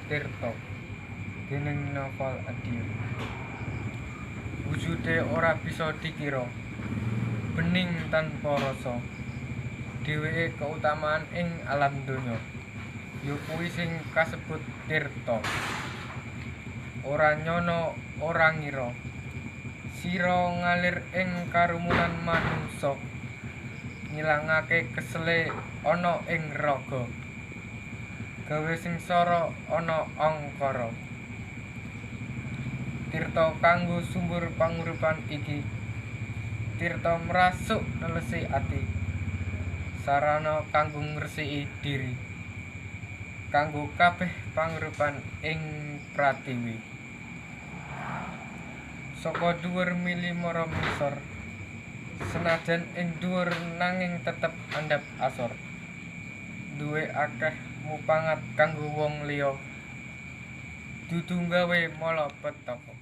Tirta déning novel Adieu. Wujude ora bisa dikira, bening tanpa rasa. Dheweke keutamaan ing alam donya, yakuwi sing kasebut tirta. Ora nyana ora ngira, sira ngalir ing karumunan manungsa, ngilangake kesele ana ing raga, gawe sengsara ana angkara. Tirta kanggo sumber panguripan iki, tirta mrasuk nelesi ati, sarana kanggo ngresiki diri, kanggo kabeh panguripan ing pratiwi. Saka dhuwur mili mara ngisor, senajan ing dhuwur nanging tetep andhap asor. Duwe akeh mupangat kanggo wong liya, dudu nggawe malapetaka.